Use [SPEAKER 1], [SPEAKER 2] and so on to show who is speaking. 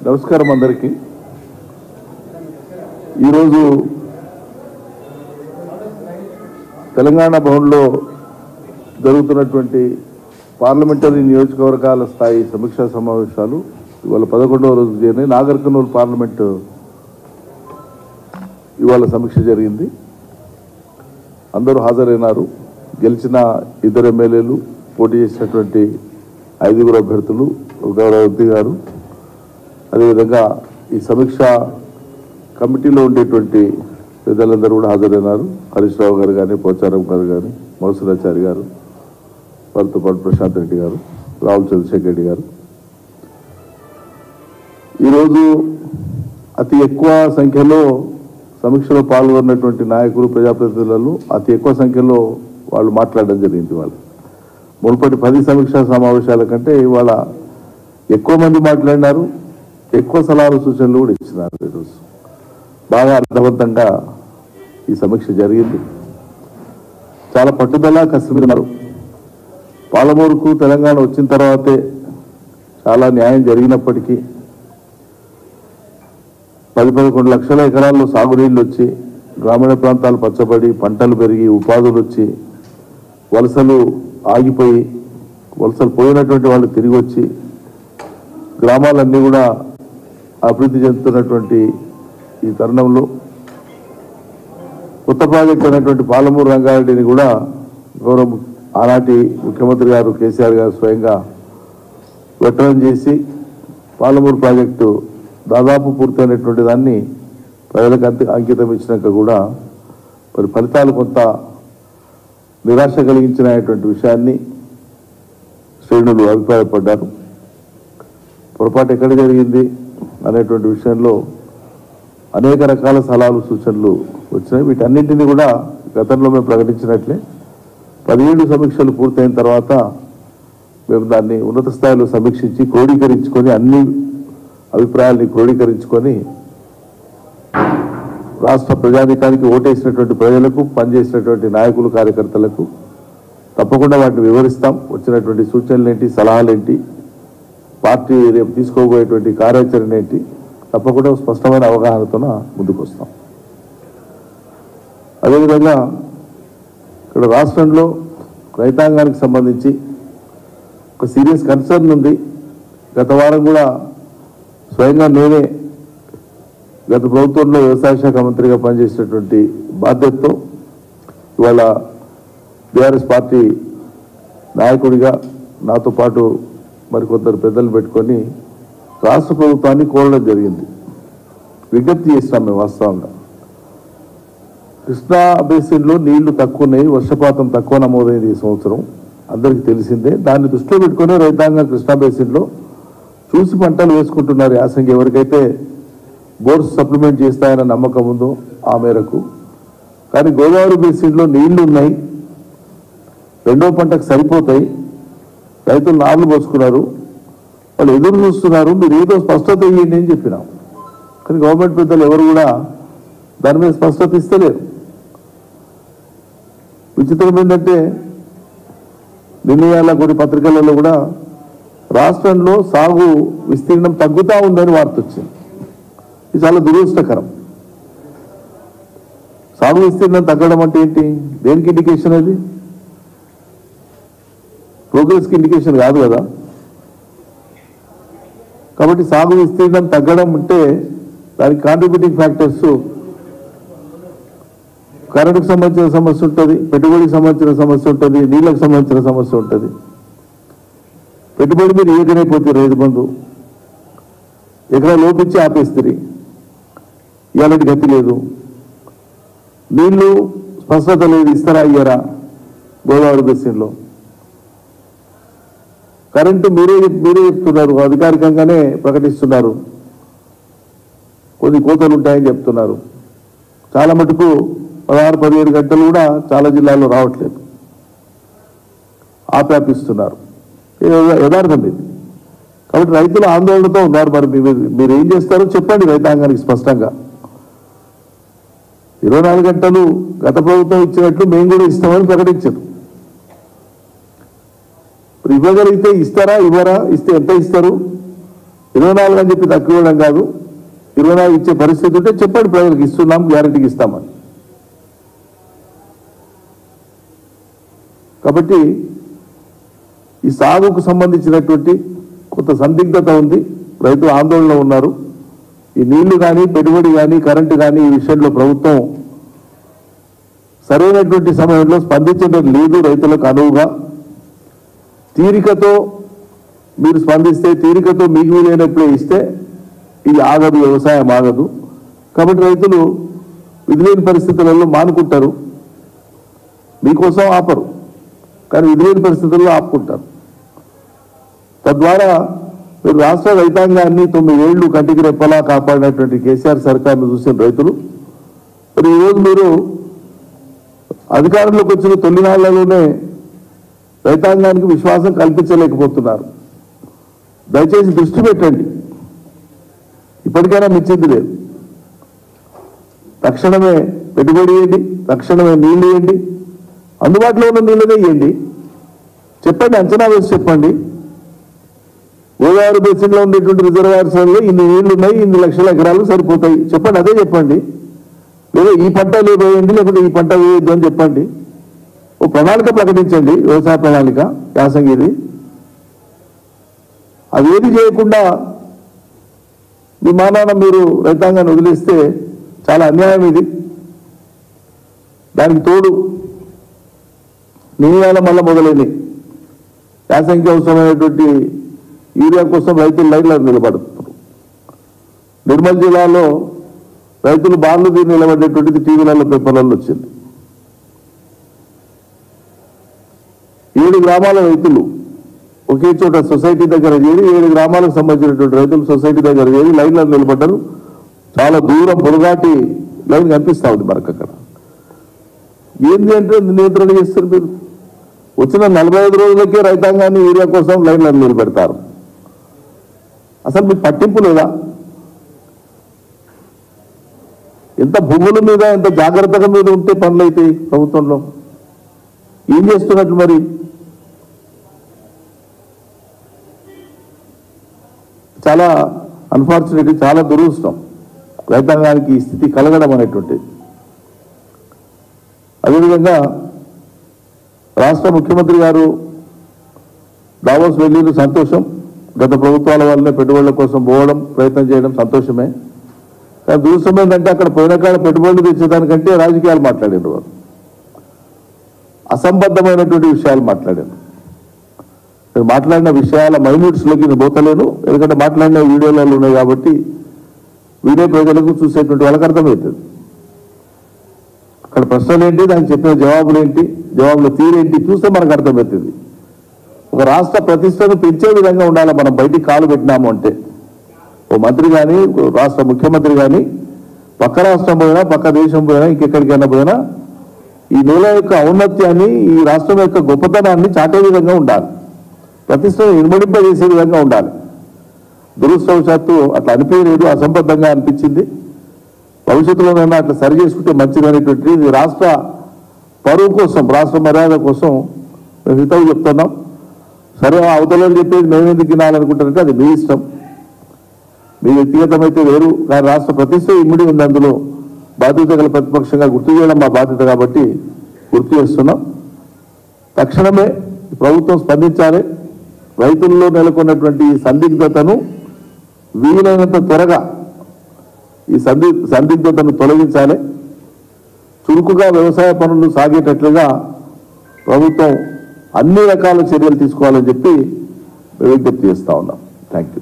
[SPEAKER 1] నమస్కారం అందరికీ. ఈరోజు తెలంగాణ భవన్లో జరుగుతున్నటువంటి పార్లమెంటరీ నియోజకవర్గాల స్థాయి సమీక్షా సమావేశాలు ఇవాళ 11వ రోజు జరిగినాయి. నాగర్ కర్నూలు పార్లమెంటు ఇవాళ సమీక్ష జరిగింది. అందరూ హాజరైనారు. గెలిచిన 2 ఎమ్మెల్యేలు, పోటీ చేసినటువంటి 5 అభ్యర్థులు, గౌరవతి గారు, అదేవిధంగా ఈ సమీక్ష కమిటీలో ఉండేటువంటి పెద్దలందరూ కూడా హాజరైనారు. హరీష్ రావు గారు కానీ, పోచారం గారు కానీ, మధుసూరాచారి గారు, వారితో పాటు ప్రశాంత్ రెడ్డి గారు, రాహుల్ చంద్రశేఖర్ రెడ్డి గారు. ఈరోజు అతి ఎక్కువ సంఖ్యలో సమీక్షలో పాల్గొన్నటువంటి నాయకులు, ప్రజాప్రతినిధులు అతి ఎక్కువ సంఖ్యలో వాళ్ళు మాట్లాడడం జరిగింది. వాళ్ళు మునుపటి 10 సమీక్షా సమావేశాల కంటే ఇవాళ ఎక్కువ మంది మాట్లాడినారు. ఎక్కువ సలహాలు, సూచనలు కూడా ఇచ్చినారు. ఈరోజు బాగా అర్థవంతంగా ఈ సమీక్ష జరిగింది. చాలా పట్టుదల, కష్టపడినారు. పాలమూరుకు తెలంగాణ వచ్చిన తర్వాతే చాలా న్యాయం జరిగినప్పటికీ 10-11 లక్షల ఎకరాల్లో సాగునీళ్ళు వచ్చి, గ్రామీణ ప్రాంతాలు పచ్చబడి, పంటలు పెరిగి, ఉపాధులు వచ్చి, వలసలు ఆగిపోయి, వలసలు పోయినటువంటి వాళ్ళు తిరిగి వచ్చి, గ్రామాలన్నీ కూడా అభివృద్ధి చెందుతున్నటువంటి ఈ తరుణంలో కొత్త ప్రాజెక్టు అయినటువంటి పాలమూరు రంగారెడ్డిని కూడా గౌరవ ఆనాటి ముఖ్యమంత్రి గారు కేసీఆర్ గారు స్వయంగా వెటరన్ చేసి పాలమూరు ప్రాజెక్టు దాదాపు పూర్తయినటువంటి దాన్ని ప్రజలకు అంకితం ఇచ్చినాక కూడా మరి ఫలితాలు కొంత నిరాశ కలిగించినటువంటి విషయాన్ని శ్రేణులు అభిప్రాయపడ్డారు. పొరపాటు ఎక్కడ జరిగింది అనేటువంటి విషయంలో అనేక రకాల సలహాలు, సూచనలు వచ్చినాయి. వీటన్నింటినీ కూడా గతంలో మేము ప్రకటించినట్లే 17 సమీక్షలు పూర్తయిన తర్వాత మేము దాన్ని ఉన్నత స్థాయిలో సమీక్షించి క్రోడీకరించుకొని, అన్ని అభిప్రాయాల్ని క్రోడీకరించుకొని రాష్ట్ర ప్రజానీకానికి ఓటేసినటువంటి ప్రజలకు, పనిచేసినటువంటి నాయకులు, కార్యకర్తలకు తప్పకుండా వాటిని వివరిస్తాం. వచ్చినటువంటి సూచనలు ఏంటి, సలహాలు ఏంటి, పార్టీ రేపు తీసుకోబోయేటువంటి కార్యాచరణ ఏంటి, తప్పకుండా స్పష్టమైన అవగాహనతో ముందుకు వస్తాం. అదేవిధంగా ఇక్కడ రాష్ట్రంలో రైతాంగానికి సంబంధించి ఒక సీరియస్ కన్సర్న్ ఉంది. గత వారం కూడా స్వయంగా నేనే గత ప్రభుత్వంలో వ్యవసాయ శాఖ మంత్రిగా పనిచేసినటువంటి బాధ్యతతో ఇవాళ బీఆర్ఎస్ పార్టీ నాయకుడిగా నాతో పాటు మరికొందరు పెద్దలు పెట్టుకొని రాష్ట్ర ప్రభుత్వాన్ని కోరడం జరిగింది. విజ్ఞప్తి చేస్తాం మేము. వాస్తవంగా కృష్ణా బేసిన్లో నీళ్లు తక్కువ ఉన్నాయి, వర్షపాతం తక్కువ నమోదైంది ఈ సంవత్సరం, అందరికీ తెలిసిందే. దాన్ని దృష్టిలో పెట్టుకుని రైతాంగం కృష్ణా బేసిన్లో చూసి పంటలు వేసుకుంటున్నారు. యాసంగి ఎవరికైతే బోర్డ్స్ సప్లిమెంట్ చేస్తాయన్న నమ్మకం ఉందో ఆ మేరకు. కానీ గోదావరి బేసిన్లో నీళ్లు ఉన్నాయి, 2వ పంటకు సరిపోతాయి, రైతులు నార్లు పోసుకున్నారు, వాళ్ళు ఎదురు చూస్తున్నారు, మీరు ఏదో స్పష్టత ఇవ్వండి అని చెప్పినాం. కానీ గవర్నమెంట్ పెద్దలు ఎవరు కూడా దాని మీద స్పష్టత ఇస్తలేరు. విచిత్రం ఏంటంటే నిన్న కొన్ని పత్రికలలో కూడా రాష్ట్రంలో సాగు విస్తీర్ణం తగ్గుతూ ఉందని వార్త వచ్చింది. ఇది చాలా దురదృష్టకరం. సాగు విస్తీర్ణం తగ్గడం అంటే ఏంటి, దేనికి ఇండికేషన్? అది ప్రోగ్రెస్కి ఇండికేషన్ కాదు కదా. కాబట్టి సాగు విస్తీర్ణం తగ్గడం అంటే దానికి కాంట్రిబ్యూటింగ్ ఫ్యాక్టర్స్ కరెంటుకు సంబంధించిన సమస్య ఉంటుంది, పెట్టుబడికి సంబంధించిన సమస్య ఉంటుంది, నీళ్లకు సంబంధించిన సమస్య ఉంటుంది. పెట్టుబడి మీరు ఏకనైపోతే రైతు బంధు ఎకరా లోపించి ఆపేస్తుంది, ఇలాంటి గతి లేదు. నీళ్లు స్పష్టత లేదు, ఇస్తారా ఇయ్యరా గోదావరి బేసిన్లో. కరెంటు మీరే చెప్తున్నారు, అధికారికంగానే ప్రకటిస్తున్నారు, కొన్ని కోతలు ఉంటాయని చెప్తున్నారు. చాలా మటుకు 16-17 గంటలు కూడా చాలా జిల్లాల్లో రావట్లేదు, ఆపాపిస్తున్నారు. యథార్థం ఇది. కాబట్టి రైతులు ఆందోళనతో ఉన్నారు. మరి మీరు ఏం చేస్తారో చెప్పండి రైతాంగానికి స్పష్టంగా. 24 గంటలు గత ప్రభుత్వం ఇచ్చినట్లు మేము కూడా ఇస్తామని ప్రకటించారు. ఇవ్వగలిగితే ఇస్తారా, ఇవ్వరా, ఇస్తే ఎంత ఇస్తారు, 24 అని చెప్పి తక్కువ ఇవ్వడం కాదు, 24 ఇచ్చే పరిస్థితి ఉంటే చెప్పండి, ప్రజలకు ఇస్తున్నాం, గ్యారెంటీకి ఇస్తామని. కాబట్టి ఈ సాగుకు సంబంధించినటువంటి కొంత సందిగ్ధత ఉంది, రైతులు ఆందోళనలో ఉన్నారు. ఈ నీళ్లు కానీ, పెట్టుబడి కానీ, కరెంటు కానీ ఈ విషయంలో ప్రభుత్వం సరైనటువంటి సమయంలో స్పందించడం లేదు. రైతులకు అనువుగా తీరికతో మీరు స్పందిస్తే, తీరికతో మీకు వీలైనప్పుడే ఇస్తే ఇది ఆగదు, వ్యవసాయం ఆగదు. కాబట్టి రైతులు విధులేని పరిస్థితులలో మానుకుంటారు, మీకోసం ఆపరు, కానీ విధులేని పరిస్థితుల్లో ఆపుకుంటారు. తద్వారా మీరు రాష్ట్ర రైతాంగాన్ని 9 ఏళ్లు కంటికి రెప్పలా కాపాడినటువంటి కేసీఆర్ సర్కార్ను చూసిన రైతులు మరి ఈరోజు మీరు అధికారంలోకి వచ్చిన తొలి నాళ్లలోనే రైతాంగానికి విశ్వాసం కల్పించలేకపోతున్నారు. దయచేసి దృష్టి పెట్టండి, ఇప్పటికైనా మించింది లేదు. తక్షణమే పెట్టుబడి ఇవ్వండి, తక్షణమే నీళ్లు ఇవ్వండి, అందుబాటులో ఉన్న నీళ్ళనే ఇవ్వండి. చెప్పండి, అంచనా వేసి చెప్పండి. గోదావరి బేసిన్లో ఉండేటువంటి రిజర్వాయర్స్లో ఇన్ని నీళ్లు ఉన్నాయి, ఇన్ని లక్షల ఎకరాలు సరిపోతాయి చెప్పండి, అదే చెప్పండి. లేదా ఈ పంట వేయండి, లేకపోతే ఈ పంట వేయొద్దు అని చెప్పండి. ఓ ప్రణాళిక ప్రకటించండి, వ్యవసాయ ప్రణాళిక యాసంగిది. అది ఏది చేయకుండా విమానాన మీరు రైతాంగాన్ని వదిలేస్తే చాలా అన్యాయం ఇది. దానికి తోడు నీళ్ళ మళ్ళా మొదలైనవి. యాసంగి అవసరమైనటువంటి యూరియా కోసం రైతులు లైన్లో నిలబడుతున్నారు. నిర్మల్ జిల్లాలో రైతులు బార్లు తీరి నిలబడేటువంటిది టీవీలలో, పేపర్లలో వచ్చింది. 7 గ్రామాల రైతులు ఒకే చోట సొసైటీ దగ్గర చేరి, 7 గ్రామాలకు సంబంధించినటువంటి రైతులు సొసైటీ దగ్గర చేరి లైన్లో నిలబడ్డారు. చాలా దూరం పొడగాటి లైన్ కనిపిస్తూ ఉంది మనకు అక్కడ. ఏంటి అంటే నియంత్రణ చేస్తారు మీరు. వచ్చిన 45 రోజులకే రైతాంగాన్ని యూరియా కోసం లైన్లో నిలబెడతారు. అసలు మీకు పట్టింపు లేదా? ఎంత భూముల మీద, ఎంత జాగ్రత్తగా మీద ఉంటే పనులు అవుతాయి ప్రభుత్వంలో. ఏం చేస్తున్నట్లు మరి? చాలా అన్ఫార్చునేట్, చాలా దురదృష్టం రైతాంగానికి ఈ స్థితి కలగడం అనేటువంటిది. అదేవిధంగా రాష్ట్ర ముఖ్యమంత్రి గారు దావోస్ వెళ్ళిన సంతోషం. గత ప్రభుత్వాల వల్లనే పెట్టుబడుల కోసం పోవడం, ప్రయత్నం చేయడం సంతోషమే. కానీ దురదృష్టం ఏంటంటే అక్కడ పోయిన కాడ పెట్టుబడులు తెచ్చేదానికంటే రాజకీయాలు మాట్లాడారు వారు. అసంబద్ధమైనటువంటి విషయాలు మాట్లాడారు. నేను మాట్లాడిన విషయాల మైన్యూట్స్లోకి నేను పోతలేను, ఎందుకంటే మాట్లాడిన వీడియోలలో ఉన్నాయి కాబట్టి వీడియో ప్రజలకు చూసేటువంటి వాళ్ళకి అర్థమవుతుంది. అక్కడ ప్రశ్నలు ఏంటి, దానికి చెప్పిన జవాబులు ఏంటి, జవాబుల తీరేంటి చూస్తే మనకు అర్థమవుతుంది. ఒక రాష్ట్ర ప్రతిష్టను పెంచే విధంగా ఉండాలి. మనం బయటికి కాలు పెట్టినాము అంటే ఓ మంత్రి కానీ, రాష్ట్ర ముఖ్యమంత్రి కానీ పక్క రాష్ట్రం పోయినా, పక్క దేశం పోయినా, ఇంకెక్కడికైనా పోయినా ఈ నేల యొక్క ఔన్నత్యాన్ని, ఈ రాష్ట్రం యొక్క గొప్పతనాన్ని చాటే విధంగా ఉండాలి, ప్రతిష్టను ఇనుమడింపజేసే విధంగా ఉండాలి. దురదృష్టవశాత్తు అట్లా అనిపించలేదు, అసంబద్ధంగా అనిపించింది. భవిష్యత్తులోనైనా అట్లా సరి చేసుకుంటే మంచిదనేటువంటి ఇది రాష్ట్ర పరువు కోసం, రాష్ట్ర మర్యాద కోసం మేము హితవు చెప్తున్నాం. సరే, అవతలని చెప్పేది మేమెందుకు వినాలనుకుంటారంటే అది మీ ఇష్టం, మీ వ్యక్తిగతమైతే వేరు. కానీ రాష్ట్ర ప్రతిష్ట ఇమ్మడి ఉంది, అందులో బాధ్యత గల ప్రతిపక్షంగా గుర్తు చేయడం మా బాధ్యత కాబట్టి గుర్తు చేస్తున్నాం. తక్షణమే ప్రభుత్వం స్పందించాలి. రైతుల్లో నెలకొన్నటువంటి సందిగ్ధతను వీలైనంత త్వరగా ఈ సందిగ్ధతను తొలగించాలి. చురుకుగా వ్యవసాయ పనులు సాగేటట్లుగా ప్రభుత్వం అన్ని రకాల చర్యలు తీసుకోవాలని చెప్పి విజ్ఞప్తి చేస్తా ఉన్నాం. Thank you.